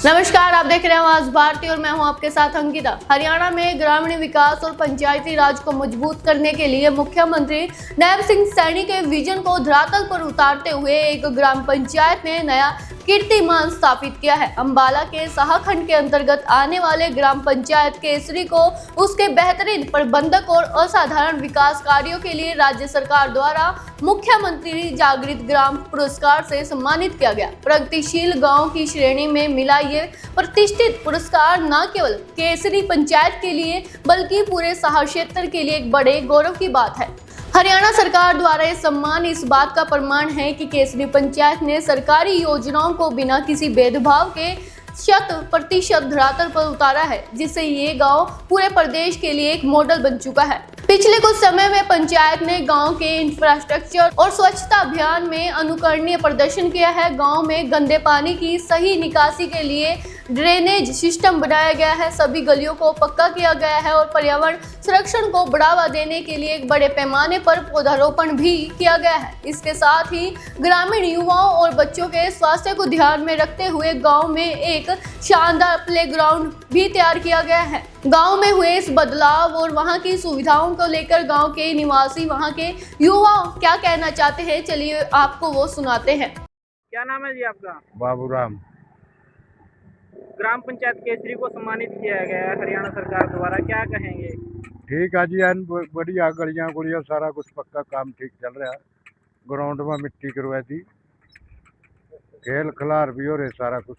नमस्कार, आप देख रहे हैं आवाज भारती और मैं हूं आपके साथ अंकिता। हरियाणा में ग्रामीण विकास और पंचायती राज को मजबूत करने के लिए मुख्यमंत्री नैब सिंह सैनी के विजन को धरातल पर उतारते हुए एक ग्राम पंचायत ने नया कीर्तिमान स्थापित किया है। अंबाला के साहखंड के अंतर्गत आने वाले ग्राम पंचायत केसरी को उसके बेहतरीन प्रबंधक और असाधारण विकास कार्यों के लिए राज्य सरकार द्वारा मुख्यमंत्री जागृत ग्राम पुरस्कार से सम्मानित किया गया। प्रगतिशील गांव की श्रेणी में मिला ये प्रतिष्ठित पुरस्कार न केवल केसरी पंचायत के लिए बल्कि पूरे साह क्षेत्र के लिए एक बड़े गौरव की बात है। हरियाणा सरकार द्वारा ये सम्मान इस बात का प्रमाण है कि केसरी पंचायत ने सरकारी योजनाओं को बिना किसी भेदभाव के 100% धरातल पर उतारा है, जिससे ये गांव पूरे प्रदेश के लिए एक मॉडल बन चुका है। पिछले कुछ समय में पंचायत ने गांव के इंफ्रास्ट्रक्चर और स्वच्छता अभियान में अनुकरणीय प्रदर्शन किया है। गांव में गंदे पानी की सही निकासी के लिए ड्रेनेज सिस्टम बनाया गया है, सभी गलियों को पक्का किया गया है और पर्यावरण संरक्षण को बढ़ावा देने के लिए एक बड़े पैमाने पर पौधारोपण भी किया गया है। इसके साथ ही ग्रामीण युवाओं और बच्चों के स्वास्थ्य को ध्यान में रखते हुए गांव में एक शानदार प्लेग्राउंड भी तैयार किया गया है। गांव में हुए इस बदलाव और वहां की सुविधाओं को लेकर गांव के निवासी, वहां के युवा क्या कहना चाहते हैं, चलिए आपको वो सुनाते हैं। क्या नाम है जी आपका? बाबूराम। ग्राम पंचायत केसरी को सम्मानित किया गया है हरियाणा सरकार द्वारा, क्या कहेंगे? ठीक है जी, बढ़िया गलियां गुड़िया सारा कुछ पक्का काम ठीक चल रहा है। ग्राउंड में मिट्टी करवाई थी, खेल खिलार भी हो रहे, सारा कुछ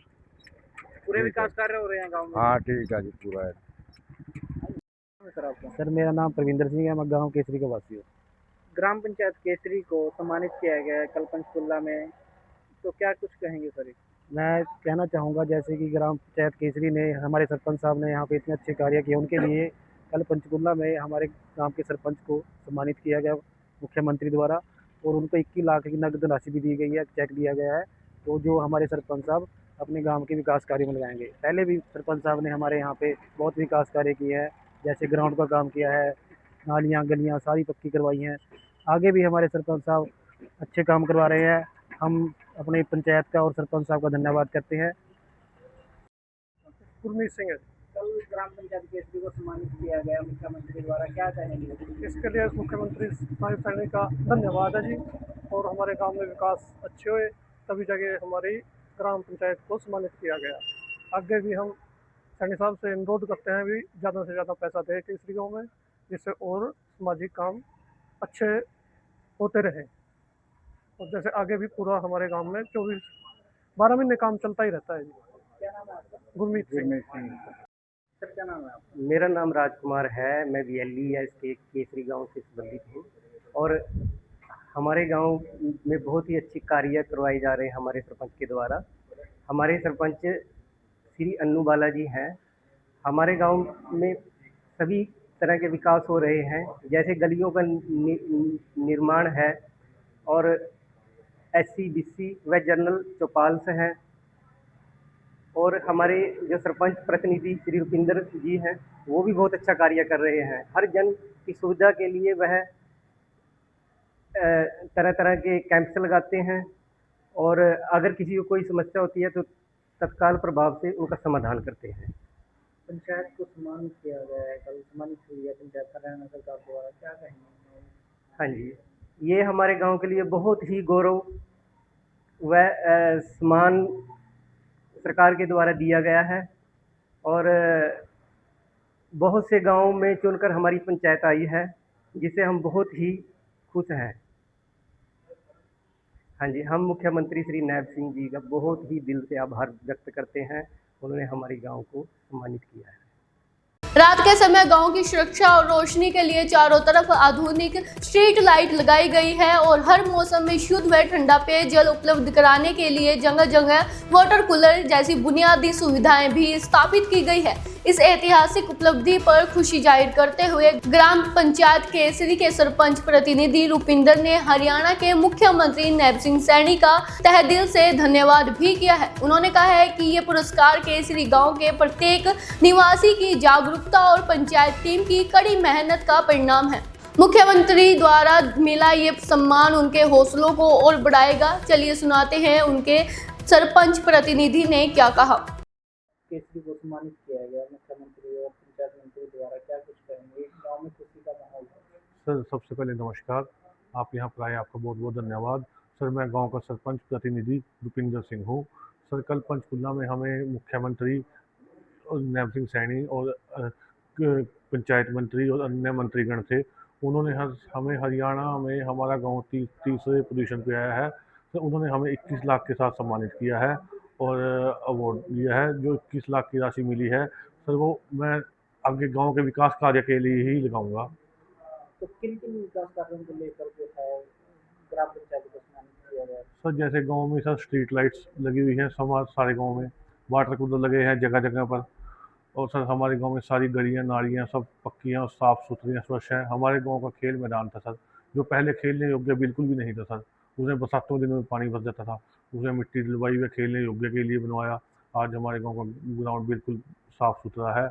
पूरे विकास कार्य हो रहे हैं गांव में। हाँ ठीक है जी, पूरा है। सर मेरा नाम प्रविंदर सिंह है, मैं गांव केसरी का वासी हूँ। ग्राम पंचायत केसरी को सम्मानित किया गया है कल पंचकुला में, तो क्या कुछ कहेंगे सर? मैं कहना चाहूँगा जैसे कि ग्राम पंचायत केसरी ने, हमारे सरपंच साहब ने यहाँ पे इतने अच्छे कार्य किए, उनके लिए कल पंचकुला में हमारे गांव के सरपंच को सम्मानित किया गया मुख्यमंत्री द्वारा और उनको 21 लाख की नकद राशि भी दी गई है, चेक दिया गया है। तो जो हमारे सरपंच साहब अपने गाँव के विकास कार्य में लगाएंगे। पहले भी सरपंच साहब ने हमारे यहाँ पे बहुत विकास कार्य किए हैं, जैसे ग्राउंड का काम किया है, नालियाँ गलियाँ सारी पक्की करवाई हैं। आगे भी हमारे सरपंच साहब अच्छे काम करवा रहे हैं। हम अपने पंचायत का और सरपंच साहब का धन्यवाद करते हैं। गुरमीत सिंह। कल ग्राम पंचायत केसरी को सम्मानित किया गया मुख्यमंत्री द्वारा, क्या कहेंगे? इसके लिए मुख्यमंत्री सैनी का धन्यवाद है जी। और हमारे गांव में विकास अच्छे हुए, तभी जगह हमारी ग्राम पंचायत को सम्मानित किया गया। आगे भी हम सैनी साहब से अनुरोध करते हैं भी ज़्यादा से ज़्यादा पैसा दे केसरी गाँव में, जिससे और सामाजिक काम अच्छे होते रहे। और जैसे आगे भी पूरा हमारे गांव में 12 महीने काम चलता ही रहता है जी। क्या नाम है आपका? गुरमीत सिंह। सर क्या नाम है आपका? मेरा नाम राजकुमार है, मैं VLES के केसरी गांव से संबंधित हूँ और हमारे गांव में बहुत ही अच्छी कार्य करवाई जा रहे हैं हमारे सरपंच के द्वारा। हमारे सरपंच श्री अन्नू बाला जी हैं। हमारे गांव में सभी तरह के विकास हो रहे हैं, जैसे गलियों का निर्माण है और SC BC व जनरल चौपाल्स हैं। और हमारे जो सरपंच प्रतिनिधि श्री रुपिंदर जी हैं, वो भी बहुत अच्छा कार्य कर रहे हैं। हर जन की सुविधा के लिए वह तरह तरह के कैंप्स लगाते हैं और अगर किसी को कोई समस्या होती है तो तत्काल प्रभाव से उनका समाधान करते हैं। पंचायत को सम्मानित किया गया है, कल सम्मानित हुई है पंचायत हरियाणा सरकार द्वारा, क्या कहेंगे? हाँ जी, ये हमारे गांव के लिए बहुत ही गौरव व सम्मान सरकार के द्वारा दिया गया है और बहुत से गांवों में चुनकर हमारी पंचायत आई है, जिसे हम बहुत ही खुश हैं। हाँ जी, हम मुख्यमंत्री श्री नैब सिंह जी का बहुत ही दिल से आभार व्यक्त करते हैं, उन्होंने हमारे गांव को सम्मानित किया है। रात के समय गांव की सुरक्षा और रोशनी के लिए चारों तरफ आधुनिक स्ट्रीट लाइट लगाई गई है और हर मौसम में शुद्ध व ठंडा पेयजल उपलब्ध कराने के लिए जगह जगह वाटर कूलर जैसी बुनियादी सुविधाएं भी स्थापित की गई है। इस ऐतिहासिक उपलब्धि पर खुशी जाहिर करते हुए ग्राम पंचायत केसरी के सरपंच प्रतिनिधि रुपिंदर ने हरियाणा के मुख्यमंत्री नैब सिंह सैनी का तहे दिल से धन्यवाद भी किया है। उन्होंने कहा है कि ये पुरस्कार केसरी गांव के प्रत्येक निवासी की जागरूकता और पंचायत टीम की कड़ी मेहनत का परिणाम है। मुख्यमंत्री द्वारा मिला ये सम्मान उनके हौसलों को और बढ़ाएगा। चलिए सुनाते हैं उनके सरपंच प्रतिनिधि ने क्या कहा। केसरी को सम्मानित किया गया मुख्यमंत्री और पंचायत मंत्री द्वारा, क्या कुछ कहेंगे? गांव में खुशी का माहौल है। सर सबसे पहले नमस्कार, आप यहाँ पर आए आपका बहुत बहुत धन्यवाद। सर मैं गांव का सरपंच प्रतिनिधि रुपिंदर सिंह हूँ। सर कल पंचकुला में हमें मुख्यमंत्री नैब सिंह सैनी और पंचायत मंत्री और अन्य मंत्रीगण थे, उन्होंने हमें हरियाणा में हमारा गांव तीसरे पोजीशन पे आया है। तो उन्होंने हमें 21 लाख के साथ सम्मानित किया है और अवार्ड दिया है। जो 21 लाख की राशि मिली है सर वो मैं आगे गांव के विकास कार्य के लिए ही लगाऊंगा। तो किन किन विकास कार्यों को लेकर जो है ग्राम पंचायत को सम्मानित किया गया? सर जैसे गांव में सर स्ट्रीट लाइट्स लगी हुई हैं सारे गांव में, वाटर कूलर लगे हैं जगह जगह पर, और सर हमारे गांव में सारी गलियां नालियां सब पक्की हैं और साफ़ सुथरी स्वच्छ हैं। हमारे गांव का खेल मैदान था सर, जो पहले खेलने योग्य बिल्कुल भी नहीं था सर, उसमें बरसातों दिनों में पानी भर जाता था, उसमें मिट्टी डलवाई हुई खेलने योग्य के लिए बनवाया। आज हमारे गाँव का ग्राउंड बिल्कुल साफ़ सुथरा है।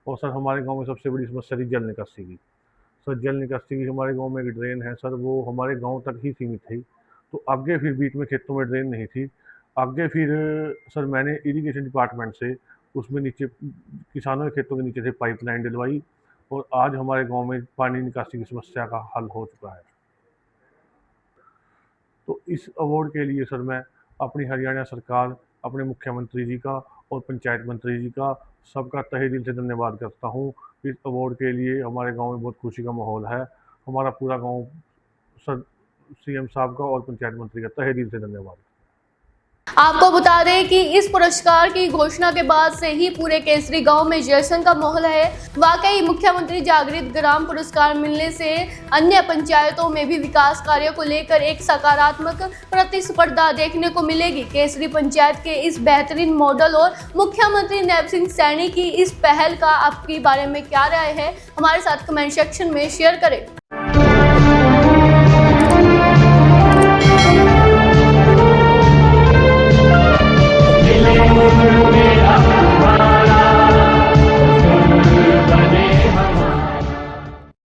और सर हमारे गाँव में सबसे बड़ी समस्या थी जल निकासी की। सर जल निकासी की हमारे गाँव में एक ड्रेन है सर, वो हमारे गाँव तक ही सीमित थी, तो आगे फिर बीच में खेतों में ड्रेन नहीं थी। आगे फिर सर मैंने इरिगेशन डिपार्टमेंट से उसमें नीचे किसानों के खेतों के नीचे से पाइपलाइन डलवाई और आज हमारे गांव में पानी निकासी की समस्या का हल हो चुका है। तो इस अवार्ड के लिए सर मैं अपनी हरियाणा सरकार, अपने मुख्यमंत्री जी का और पंचायत मंत्री जी का सबका तहे दिल से धन्यवाद करता हूँ। इस अवार्ड के लिए हमारे गांव में बहुत खुशी का माहौल है। हमारा पूरा गांव सर सीएम साहब का और पंचायत मंत्री का तहे दिल से धन्यवाद। आपको बता दें कि इस पुरस्कार की घोषणा के बाद से ही पूरे केसरी गांव में जश्न का माहौल है। वाकई मुख्यमंत्री जागृत ग्राम पुरस्कार मिलने से अन्य पंचायतों में भी विकास कार्यों को लेकर एक सकारात्मक प्रतिस्पर्धा देखने को मिलेगी। केसरी पंचायत के इस बेहतरीन मॉडल और मुख्यमंत्री नैब सिंह सैनी की इस पहल का आपके बारे में क्या राय है, हमारे साथ कमेंट सेक्शन में शेयर करें।